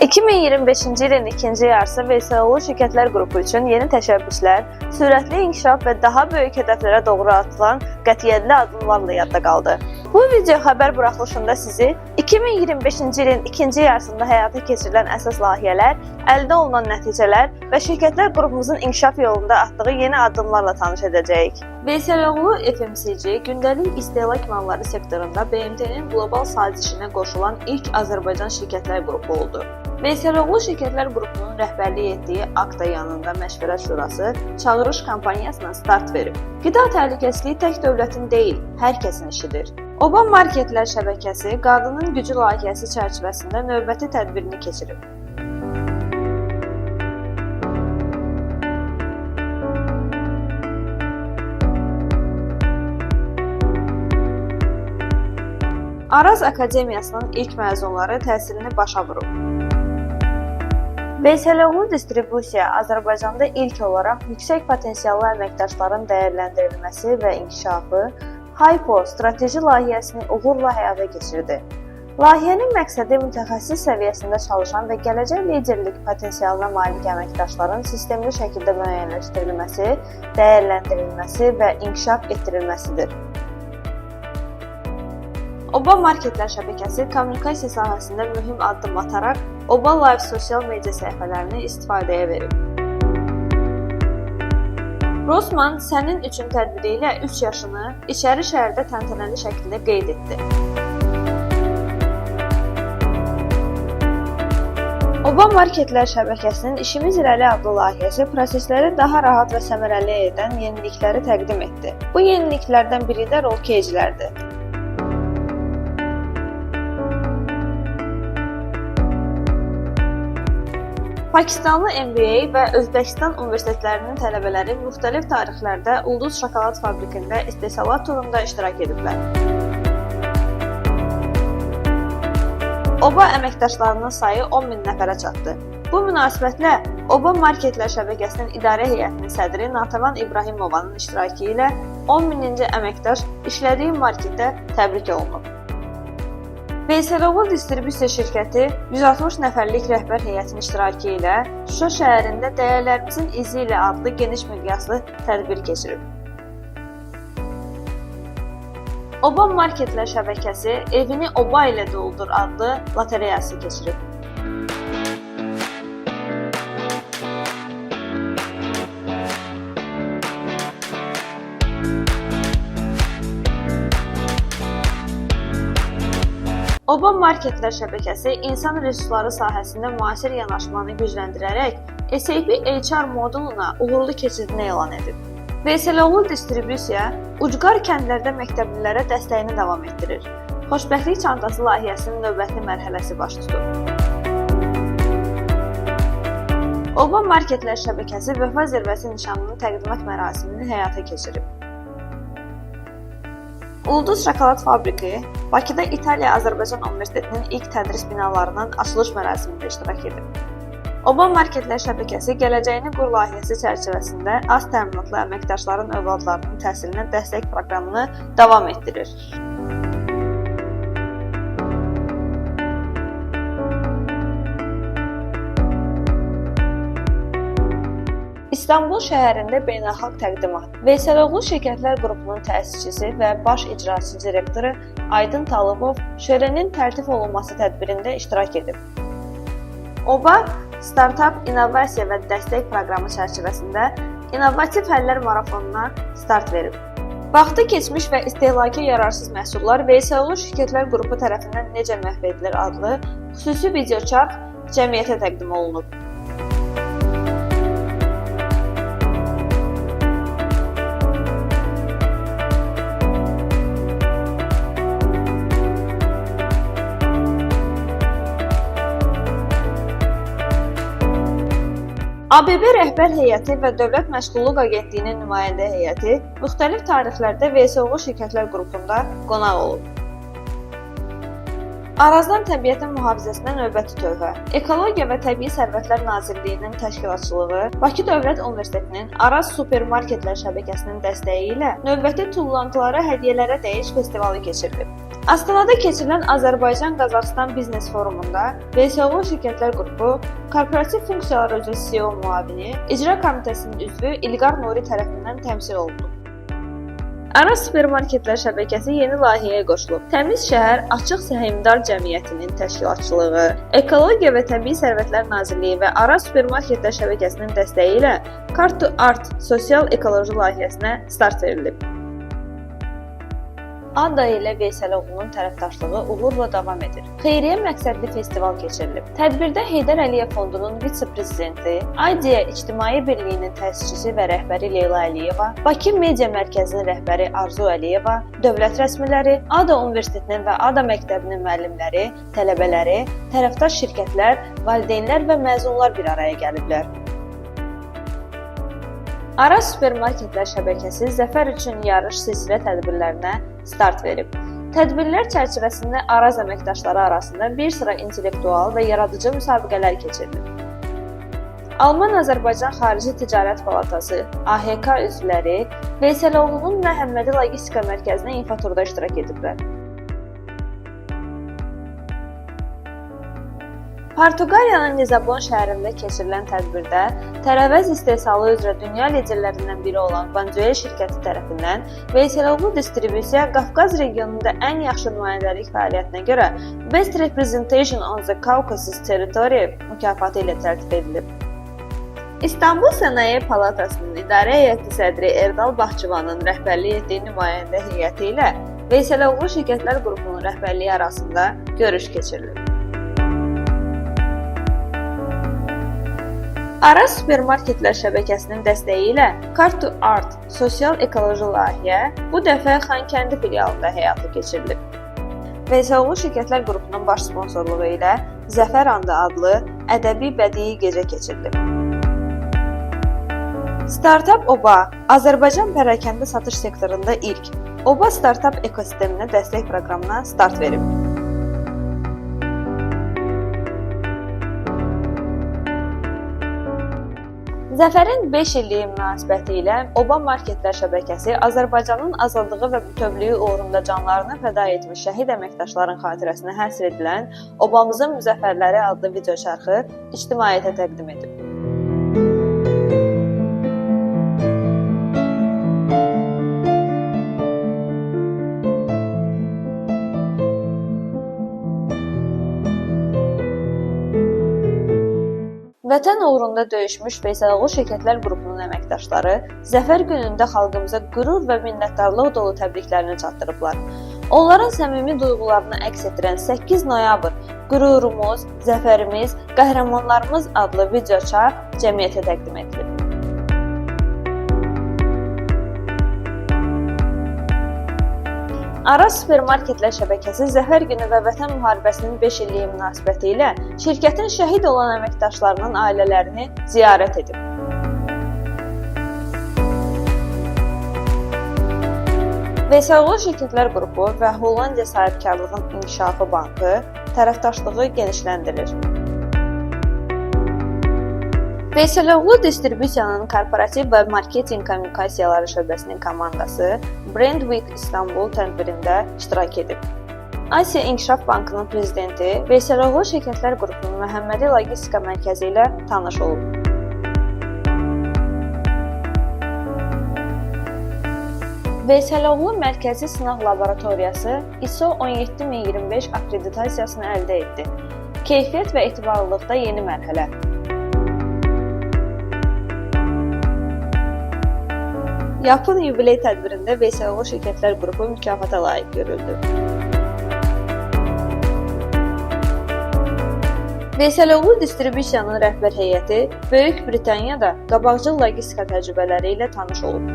2025-ci ilin ikinci yarısı Veysəloğlu şirkətlər qrupu üçün yeni təşəbbüslər, sürətli inkişaf və daha böyük hədəflərə doğru atılan qətiyyətli addımlarla yadda qaldı. Bu video xəbər buraxılışında sizi 2025-ci ilin ikinci yarısında həyata keçirilən əsas layihələr, əldə olunan nəticələr və şirkətlər qrupumuzun inkişaf yolunda atdığı yeni addımlarla tanış edəcəyik. Veysəloğlu FMCG gündəlik istehlak malları sektorunda BMT-nin qlobal sazişinə qoşulan ilk Azərbaycan şirkətlər qrupu oldu. Veysəloğlu şirkətlər qrupunun rəhbərlik etdiyi Akta yanında məşvərət şurası çağırış kampaniyasına start verib. Qida təhlükəsizliyi tək dövlətin deyil, hər kəsin işidir. Oba Marketlər şəbəkəsi Qadının Gücü layihəsi çərçivəsində növbəti tədbirini keçirib. Araz Akademiyasının ilk məzunları təhsilini başa vurub. Veysəloğlu Distribusiya Azərbaycanda ilk olaraq yüksək potensiallı əməkdaşların dəyərləndirilməsi və inkişafı HIPO strateji layihəsini uğurla həyata keçirdi. Layihənin məqsədi mütəxəssis səviyyəsində çalışan və gələcək liderlik potensialına malik əməkdaşların sistemli şəkildə müəyyənləşdirilməsi, dəyərləndirilməsi və inkişaf etdirilməsidir. Oba Marketlər şəbəkəsi kommunikasiya sahəsində mühüm addım ataraq Oba Live sosial media səhifələrini istifadəyə verib. Rossmann sənin üçün tədbiri ilə 3 yaşını İçəri şəhərdə təntənəli şəkildə qeyd etdi. Oba Marketlər şəbəkəsinin İşimiz İrəli adlı layihəsi prosesləri daha rahat və səmərəli edən yenilikləri təqdim etdi. Bu yeniliklərdən biri də rol cage'lərdir. Pakistanlı MBA və Özbəkistan universitetlərinin tələbələri müxtəlif tarixlərdə Ulduz şokolad fabrikində istehsalat turunda iştirak ediblər. Oba əməkdaşlarının sayı 10.000 nəfərə çatdı. Bu münasibətlə Oba Marketlər şəbəkəsinin idarə heyətinin sədri Natəvan İbrahimovanın iştirakı ilə 10.000-ci əməkdaş işlədiyi marketdə təbrik olunub. Veysəloğlu Distribusiya şirkəti 160 nəfərlik rəhbər heyətinin iştirakı ilə Şuşa şəhərində Dəyərlərimizin izi ilə adlı geniş miqyaslı tədbir keçirib. Oba Marketlər şəbəkəsi Evini Oba ilə doldur adlı lotereyası keçirib. Oba Marketlər şəbəkəsi insan resursları sahəsində müasir yanaşmanı gücləndirərək SAP HR moduluna uğurlu keçidini elan edib. Veysəloğlu Distribusiya ucqar kəndlərdə məktəblilərə dəstəyini davam etdirir. Xoşbəxtlik çantası layihəsinin növbəti mərhələsi baş tutub. Oba Marketlər şəbəkəsi Vəfa Zirvəsi nişanının təqdimat mərasimini həyata keçirib. Ulduz şokolad fabriki Bakıda İtaliya-Azərbaycan Universitetinin ilk tədris binalarının açılış mərasimində iştirak edib. Oba Marketlər şəbəkəsi Gələcəyini Qur layihəsi çərçivəsində az təminatlı əməkdaşların övladlarının təhsilinə dəstək proqramını davam etdirir. İstanbul şəhərində beynəlxalq təqdimat. Veysəloğlu şirkətlər qrupunun təsisçisi və baş icraçı direktoru Aydın Talıbov şöhrənin tərtib olunması tədbirində iştirak edib. Oba Startup İnnovasiya və Dəstək proqramı çərçivəsində İnnovativ Həllər marafonuna start verib. Vaxtı keçmiş və istehlaka yararsız məhsullar Veysəloğlu şirkətlər qrupu tərəfindən necə məhv edilir adlı xüsusi videoçarx cəmiyyətə təqdim olunub. ABB rəhbər heyəti və Dövlət Məşğulluq Agentliyinin nümayəndə heyəti müxtəlif tarixlərdə Veysəloğlu şirkətlər qrupunda qonaq olub. Arazdan təbiətin mühafizəsinə növbəti tövbə. Ekologiya və Təbii Sərvətlər Nazirliyinin təşkilatçılığı Bakı Dövlət Universitetinin Araz Supermarketlər şəbəkəsinin dəstəyi ilə növbəti tullantılara, hədiyyələrə dəyiş festivalı keçirilib. Astanada keçirilən Azərbaycan-Qazaxıstan Biznes Forumunda VSO Şirkətlər Qrupu Korporativ Funksiyalar üzrə CEO müavini, İcra Komitəsinin üzvü İlqar Nuri tərəfindən təmsil olundu. Araz Supermarketlər şəbəkəsi yeni layihəyə qoşulub. Təmiz Şəhər Açıq Səhmdar Cəmiyyətinin təşkilatçılığı, Ekologiya və Təbii Sərvətlər Nazirliyi və Araz Supermarketlər şəbəkəsinin dəstəyi ilə Cart to Art sosial ekoloji layihəsinə start verilib. Ada ilə Veysəloğlunun tərəfdaşlığı uğurla davam edir. Xeyriyyə məqsədli festival keçirilib. Tədbirdə Heydər Əliyev Fondunun vitse-prezidenti, IDEA İctimai Birliyinin təsisçisi və rəhbəri Leyla Əliyeva, Bakı Media Mərkəzinin rəhbəri Arzu Əliyeva, dövlət rəsmiləri, Ada Universitetinin və Ada Məktəbinin müəllimləri, tələbələri, tərəfdaş şirkətlər, valideynlər və məzunlar bir araya gəliblər. Araz Supermarketlər şəbəkəsi Zəfər üçün yarış silsilə tədbirlərinə start verib. Tədbirlər çərçivəsində Araz əməkdaşları arasında bir sıra intellektual və yaradıcı müsabiqələr keçirilib. Alman-Azərbaycan Xarici Ticarət Palatası, AHK üzvləri Veysəloğlunun Məhəmmədi Logistika Mərkəzinə infoturda iştirak ediblər. Portuqaliyanın Lizabon şəhərində keçirilən tədbirdə tərəvəz istehsalı üzrə dünya liderlərindən biri olan Banduel şirkəti tərəfindən Veysəloğlu distribusiya Qafqaz regionunda ən yaxşı nümayəndəlik fəaliyyətinə görə Best Representation on the Caucasus Territory mükafatı ilə tərtib edilib. İstanbul Sənaye Palatasının İdarə Heyəti sədri Erdal Baxçıvanın rəhbərlik etdiyi nümayəndə heyəti ilə Veysəloğlu Şirkətlər Qrupunun rəhbərliyi arasında görüş keçirilib. Araz Supermarketlər şəbəkəsinin dəstəyi ilə Cart to Art sosial ekoloji layihə bu dəfə Xankəndi filialında həyata keçirilib. Veysəloğlu Şirkətlər Qrupunun baş sponsorluğu ilə Zəfər Andı adlı ədəbi bədii gecə keçirilib. Startup OBA Azərbaycan pərakəndə satış sektorunda ilk OBA startup ekosisteminə dəstək proqramına start verib. Zəfərin 5 illiyi münasibəti ilə OBA Marketlər şəbəkəsi Azərbaycanın azadlığı və bütövlüyü uğrunda canlarını fəda etmiş şəhid əməkdaşların xatirəsinə həsr edilən Obamızın Müzəffərləri adlı videoçarxı ictimaiyyətə təqdim edib. Vətən uğrunda döyüşmüş Veysəloğlu Şirkətlər Qrupunun əməkdaşları Zəfər günündə xalqımıza qürur və minnətdarlıq dolu təbriklərini çatdırıblar. Onların səmimi duyğularını əks etdirən 8 noyabr Qürurumuz, Zəfərimiz, Qəhrəmanlarımız adlı videoçarx cəmiyyətə təqdim edilib. Araz Supermarketlər şəbəkəsi Zəfər günü və Vətən müharibəsinin 5 illiyi münasibəti ilə şirkətin şəhid olan əməkdaşlarının ailələrini ziyarət edib. Veysəloğlu Şirkətlər Qrupu və Hollandiya Sahibkarlığın İnkişafı Bankı tərəfdaşlığı genişləndirir. Veysəloğlu Distribusiyanın Korporativ və Marketinq Kommunikasiyaları şöbəsinin komandası Brand Week İstanbul tədbirində iştirak edib. Asiya İnkişaf Bankının prezidenti Veysəloğlu Şirkətlər Qrupunun Məhəmmədi Logistika Mərkəzi ilə tanış olub. Veysəloğlu Mərkəzi Sınaq Laboratoriyası ISO 17025 akkreditasiyasını əldə etdi. Keyfiyyət və etibarlılıqda yeni mərhələ. Yapın yubiley tədbirində Veysəloğlu Şirkətlər Qrupu mükafata layiq görüldü. Veysəloğlu Distribusiyanın rəhbər heyəti Böyük Britaniyada qabaqcıl logistika təcrübələri ilə tanış olub.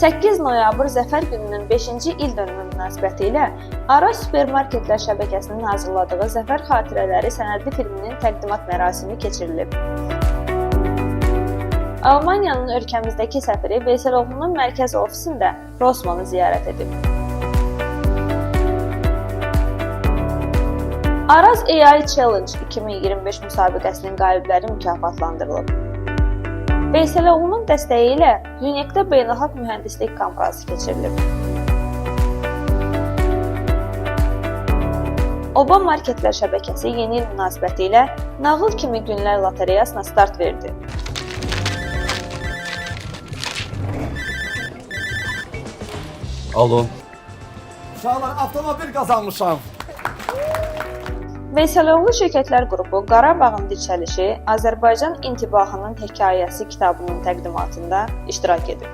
8 noyabr Zəfər gününün 5-ci ildönümü münasibəti ilə Araz Supermarketlər şəbəkəsinin hazırladığı Zəfər Xatirələri sənədli filminin təqdimat mərasimi keçirilib. Almaniyanın ölkəmizdəki səfiri Veysəloğlunun mərkəz ofisində Rossmanı ziyarət edib. Araz AI Challenge 2025 müsabiqəsinin qalibləri mükafatlandırılıb. Veysəloğlu'nun dəstəyi ilə UNEC-də beynəlxalq mühəndislik konfransı keçirilib. Oba Marketlər şəbəkəsi yeni il münasibəti ilə Nağıl kimi günlər lotereyasına start verdi. Alo. Uşaqlar, avtomobil qazanmışam. Veysəloğlu Şirkətlər Qrupu Qarabağın Dirçəlişi Azərbaycan İntibahının Hekayəsi kitabının təqdimatında iştirak edib.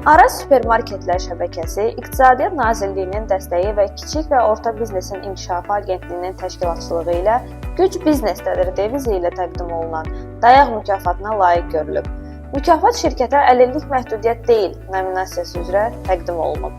Araz Supermarketlər şəbəkəsi İqtisadiyyat Nazirliyinin dəstəyi və Kiçik və Orta Biznesin İnkişafı Agentliyinin təşkilatçılığı ilə Güc Biznesdədir devizi ilə təqdim olunan Dayaq mükafatına layiq görülüb. Mükafat şirkətə əlillik məhdudiyyət deyil nominasiyası üzrə təqdim olunub.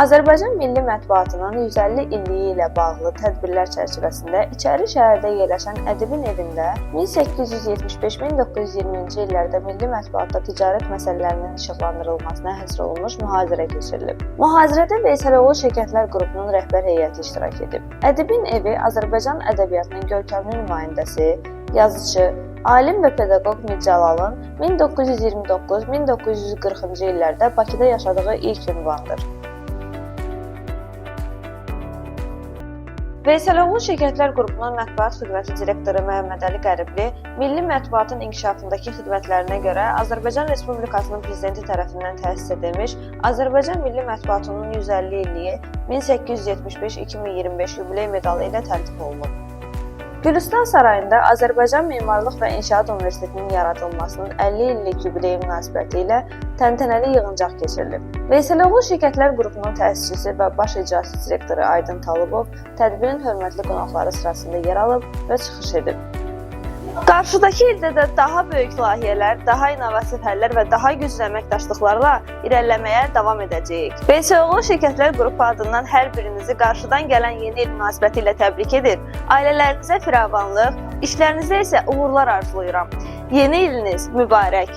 Azərbaycan Milli Mətbuatının 150 illiyi ilə bağlı tədbirlər çərçivəsində İçəri şəhərdə yerləşən Ədibin evində 1875-1920-ci illərdə milli mətbuatda ticarət məsələlərinin işıqlandırılmasına həsr olunmuş mühazirə keçirilib. Mühazirədə Veysəloğlu Şirkətlər Qrupunun rəhbər heyəti iştirak edib. Ədibin evi Azərbaycan ədəbiyyatının görkəmli nümayəndəsi, yazıçı, alim və pedaqoq Mir Cəlalın 1929-1940-cı illərdə Bakıda yaşadığı ilk ünvandır. Veysəloğlu Şirkətlər Qrupunun mətbuat xidməti direktoru Məhəmməd Əli Qəribli milli mətbuatın inkişafındakı xidmətlərinə görə Azərbaycan Respublikasının prezidenti tərəfindən təsis edilmiş Azərbaycan Milli Mətbuatının 150 illiyi 1875-2025 yubiley medalı ilə təltif olunub. Gülüstan Sarayında Azərbaycan Memarlıq və İnşaat Universitetinin yaradılmasının 50 illik yubileyi münasibəti ilə təntənəli yığıncaq keçirilib. Veysəloğlu Şirkətlər Qrupunun təsisçisi və baş icraçı direktoru Aydın Talıbov tədbirin hörmətli qonaqları sırasında yer alıb və çıxış edib. Qarşıdakı ildə də daha böyük layihələr, daha innovativ həllər və daha güclü əməkdaşlıqlarla irəliləməyə davam edəcəyik. Veysəloğlu Şirkətlər Qrupu adından hər birinizi qarşıdan gələn yeni il münasibəti ilə təbrik edir. Ailələrinizə firavanlıq, işlərinizdə isə uğurlar arzulayıram. Yeni iliniz mübarək.